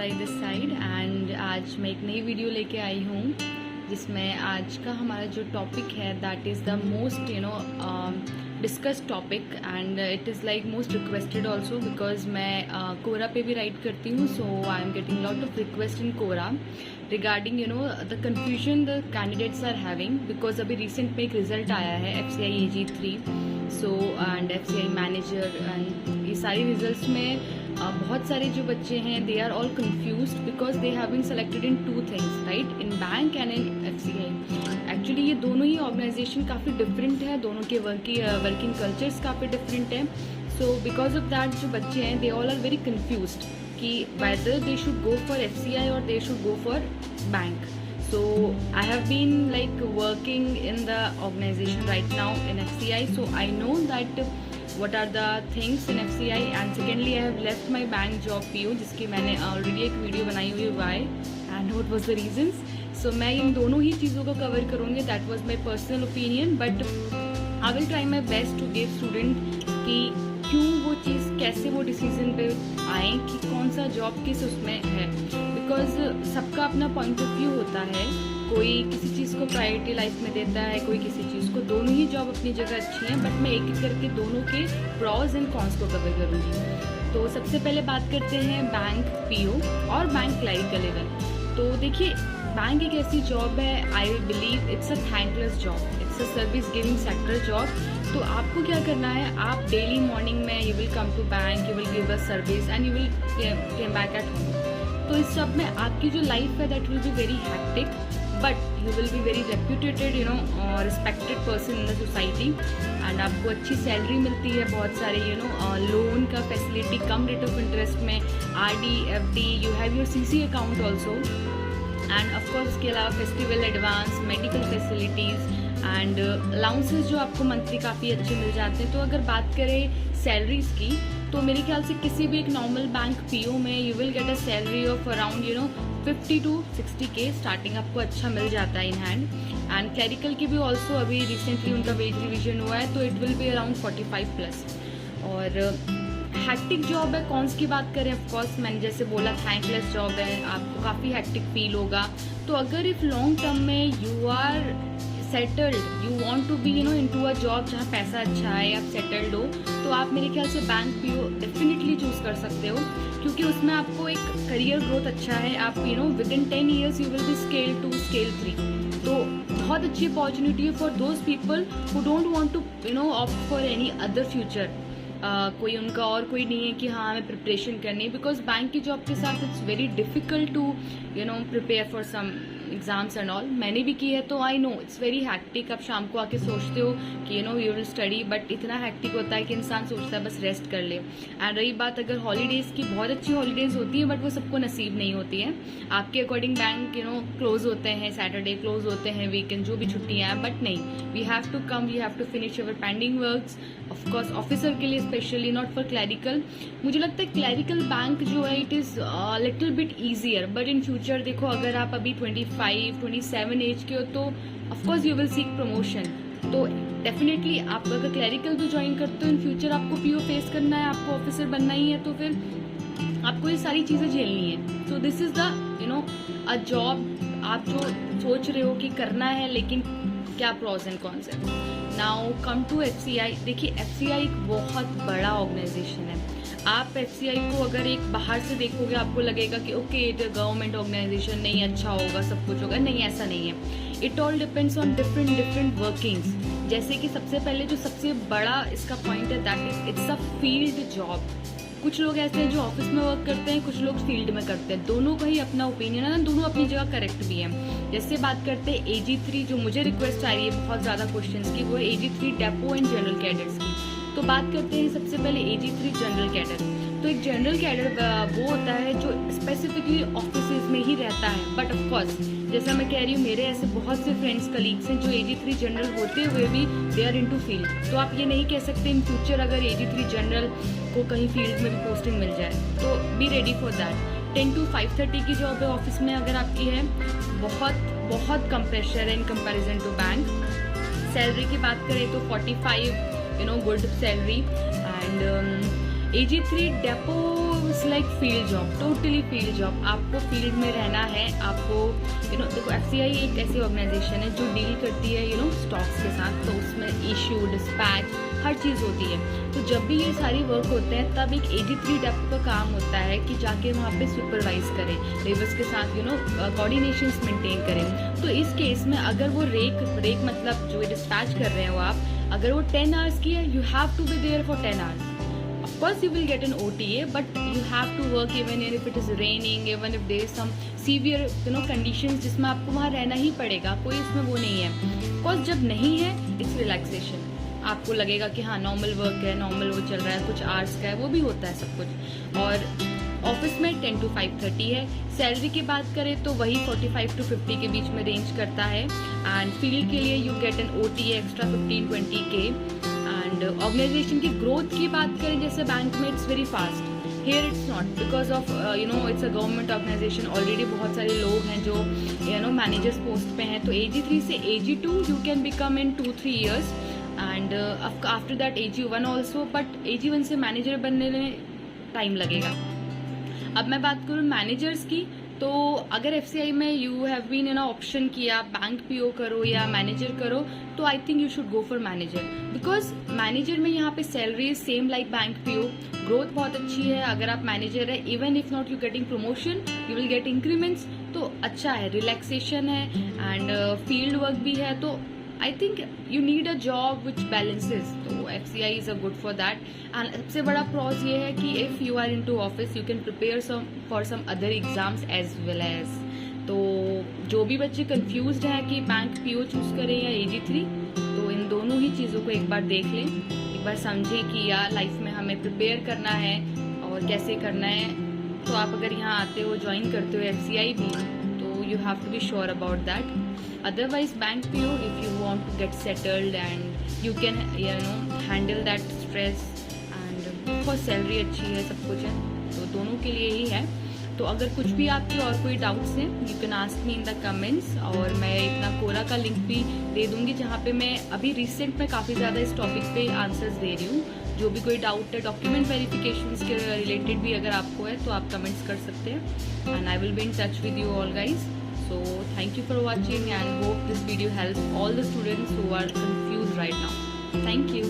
Sai this side and आज मैं एक नई वीडियो लेके आई हूँ जिसमें आज का हमारा जो टॉपिक है that is the most discuss topic and it is like most requested also because मैं कोरा पे भी राइट करती हूँ, so I am getting lot of request in Quora regarding the confusion the candidates are having because अभी recent में एक result आया है FCI AG3 so and FCI manager and ये सारी रिजल्ट्स में बहुत सारे जो बच्चे हैं they are all confused because they have been selected in two things right, in bank and in FCI। Actually ये दोनों ही ऑर्गेनाइजेशन काफ़ी डिफरेंट है, दोनों के वर्किंग कल्चर्स काफ़ी डिफरेंट है। सो बिकॉज ऑफ दैट जो बच्चे हैं they all are very confused कि whether they should go for FCI or they should go for bank. So I have been like working in the organization right now in FCI, so I know that what are the things in FCI and secondly I have left my bank job PO जिसकी मैंने already एक video बनाई हुई है why and what was the reasons. So मैं इन दोनों ही चीज़ों को कवर करूँगी, that was my personal opinion but I will try my best to give student कि क्यों वो चीज़ कैसे वो डिसीजन पे आए कि कौन सा जॉब किस उसमें है, बिकॉज सबका अपना पॉइंट ऑफ व्यू होता है। कोई किसी चीज़ को प्रायोरिटी लाइफ में देता है, कोई किसी चीज़ को। दोनों ही जॉब अपनी जगह अच्छी हैं बट मैं एक एक करके दोनों के प्रॉज एंड कॉन्स को कवर करूँगी। तो सबसे पहले बात करते हैं बैंक PO और बैंक क्लरिकल लेवल। तो देखिए बैंक एक ऐसी जॉब है, I believe it's a thankless job, it's a service giving sector job. तो आपको क्या करना है, आप डेली मॉर्निंग में you will come to bank, you will give a service and you will came back at home. तो इस सब में आपकी जो लाइफ है that will be very hectic but you will be very reputated respected person in the society and आपको अच्छी salary मिलती है, बहुत सारे लोन का फैसिलिटी, कम रेट ऑफ इंटरेस्ट में, RD FD, you have your CC account also and of course इसके अलावा festival advance, medical facilities and allowances जो आपको मंथली काफ़ी अच्छे मिल जाते हैं। तो अगर बात करें सैलरीज की तो मेरे ख्याल से किसी भी एक नॉर्मल बैंक PO में you will get a salary of around 50 to 60K starting आपको अच्छा मिल जाता है इन हैंड। एंड क्लरिकल की भी ऑल्सो अभी रिसेंटली उनका वेज रिविजन हुआ है तो इट विल बी अराउंड 45+। और हैक्टिक जॉब है, कौन सी बात करें, ऑफकोर्स मैंने जैसे बोला थैंकलेस जॉब है, आपको काफ़ी हैक्टिक फील होगा। तो अगर इफ लॉन्ग टर्म में you are settled, you want to be into a job जहाँ पैसा अच्छा है, आप सेटल्ड हो, तो आप मेरे ख्याल से बैंक PO डेफिनेटली चूज़ कर सकते हो क्योंकि उसमें आपको एक करियर ग्रोथ अच्छा है। आप within 10 years you will be scale 2 scale 3। तो बहुत अच्छी अपॉर्चुनिटी है for those people who don't want to opt for any other future. कोई उनका और कोई नहीं है कि हाँ हमें प्रिपरेशन करनी है, बिकॉज बैंक की जॉब के साथ it's very difficult to prepare for some exams and all. मैंने भी की है तो I know it's very hectic. आप शाम को आके सोचते हो कि यू विल स्टडी बट इतना हैक्टिक होता है कि इंसान सोचता है बस रेस्ट कर ले। एंड रही बात अगर हॉलीडेज़ की, बहुत अच्छी हॉलीडेज़ होती है बट वो सबको नसीब नहीं होती है। आपके अकॉर्डिंग बैंक क्लोज होते हैं, सैटरडे क्लोज होते हैं, वीकेंड जो भी छुट्टियाँ हैं, बट नहीं, we have to come, we have to finish our pending works. Of course officer के लिए स्पेशली, नॉट फॉर क्लरिकल। मुझे लगता है क्लरिकल बैंक जो है it is little bit easier but in future देखो अगर आप अभी 25-27 एज के हो तो of course you will seek promotion. तो डेफिनेटली आप अगर क्लरिकल भी ज्वाइन करते हो इन फ्यूचर आपको PO फेस करना है, आपको ऑफिसर बनना ही है, तो फिर आपको ये सारी चीज़ें झेलनी है। So this is the a job आप जो सोच रहे हो कि करना है, लेकिन क्या प्रॉज एंड कॉन्स है। Now come to FCI। देखिए FCI एक बहुत बड़ा ऑर्गेनाइजेशन है। आप FCI को अगर एक बाहर से देखोगे आपको लगेगा कि ओके इट गवर्नमेंट ऑर्गेनाइजेशन, नहीं अच्छा होगा, सब कुछ होगा, नहीं ऐसा नहीं है। It all depends on different workings. जैसे कि सबसे पहले जो सबसे बड़ा इसका पॉइंट है that is it's a field job. कुछ लोग ऐसे हैं जो ऑफिस में वर्क करते हैं, कुछ लोग फील्ड में करते हैं, दोनों का ही अपना ओपिनियन है, दोनों अपनी जगह करेक्ट भी है। जैसे बात करते हैं AG3, जो मुझे रिक्वेस्ट आ रही है बहुत ज़्यादा क्वेश्चंस की, वो है AG3 depot and general cadres की। तो बात करते हैं सबसे पहले AG3 जनरल कैडर। तो एक जनरल कैडर वो होता है जो स्पेसिफिकली ऑफिस में ही रहता है, बट ऑफकोर्स जैसा मैं कह रही हूँ मेरे ऐसे बहुत से फ्रेंड्स कलीग्स हैं जो AG3 जनरल होते हुए भी दे आर इनटू फील्ड। तो आप ये नहीं कह सकते इन फ्यूचर अगर AG3 जनरल को कहीं फील्ड में भी पोस्टिंग मिल जाए तो be ready for that. 10 to 5:30 की जॉब है ऑफिस में अगर आपकी है, बहुत कम प्रेशर है in comparison to bank. Salary की बात करें तो 45 good salary and AG3 depot is like field job, totally field job. आपको फील्ड में रहना है, आपको देखो FCI एक ऐसी ऑर्गेनाइजेशन है जो डील करती है स्टॉक्स के साथ, तो उसमें इशू, डिस्पैच, हर चीज़ होती है। तो जब भी ये सारी वर्क होते हैं तब एक AG3 डेपो का काम होता है कि जाके वहाँ पे सुपरवाइज करें, लेबर्स के साथ कोऑर्डिनेशंस मेंटेन करें। तो इस केस में अगर वो रेक मतलब जो डिस्पैच कर रहे हो आप, अगर वो 10 आवर्स की है, you have to be there for 10 hours. Of course you will get an OTA, but you have to work even if it is raining, even if there is some severe conditions जिसमें आपको वहाँ रहना ही पड़ेगा, कोई इसमें वो नहीं है। Cause जब नहीं है इट्स रिलैक्सेशन, आपको लगेगा कि हाँ नॉर्मल वर्क है, नॉर्मल वो चल रहा है, कुछ आवर्स का है, वो भी होता है सब कुछ। और ऑफिस में 10 to 5:30 है। सैलरी की बात करें तो वही 45 to 50 के बीच में रेंज करता है। एंड फील्ड के लिए you get an OTA extra 15-20K। And organisation की ग्रोथ की बात करें जैसे बैंक में it's very fast, here it's not, because of its a government organisation. Already बहुत सारे लोग हैं जो मैनेजर्स पोस्ट पे हैं। तो AG3 से AG2 you can become in 2-3 years and after that AG1 also, but AG1 से मैनेजर बनने में टाइम लगेगा। अब मैं बात करूँ मैनेजर्स की, तो अगर FCI में यू हैव बीन ऑप्शन किया बैंक PO करो या मैनेजर करो, तो I think you should go for manager, because manager में यहाँ पे salary same like bank PO, growth बहुत अच्छी है। अगर आप मैनेजर है, even if not you getting promotion, you will get increments, तो अच्छा है, रिलैक्सेशन है एंड फील्ड वर्क भी है। तो I think you need a job which balances, तो FCI is a good for that। and सबसे बड़ा प्रॉस ये है कि if you are into office you can prepare for some other exams as well as। तो जो भी बच्चे confused हैं कि बैंक PO चूज करें या AG3, तो इन दोनों ही चीज़ों को एक बार देख लें, एक बार समझें कि यार लाइफ में हमें प्रिपेयर करना है और कैसे करना है। तो आप अगर यहाँ आते हो, ज्वाइन करते हो FCI भी, तो you have to be sure about that। Otherwise bank PO, if you want to get settled and you can handle that stress and बहुत सैलरी अच्छी है, सब कुछ है, तो दोनों के लिए ही है। तो अगर कुछ भी आपकी और कोई डाउट्स हैं, you can ask me in the comments, और मैं इतना कोरा का लिंक भी दे दूंगी जहाँ पे मैं अभी रिसेंट में काफ़ी ज़्यादा इस टॉपिक पे आंसर्स दे रही हूँ। जो भी कोई डाउट है डॉक्यूमेंट वेरिफिकेशन के रिलेटेड भी अगर आपको है तो आप कमेंट्स कर सकते हैं, and I will be in touch with you all guys. So thank you for watching and hope this video helps all the students who are confused right now. Thank you.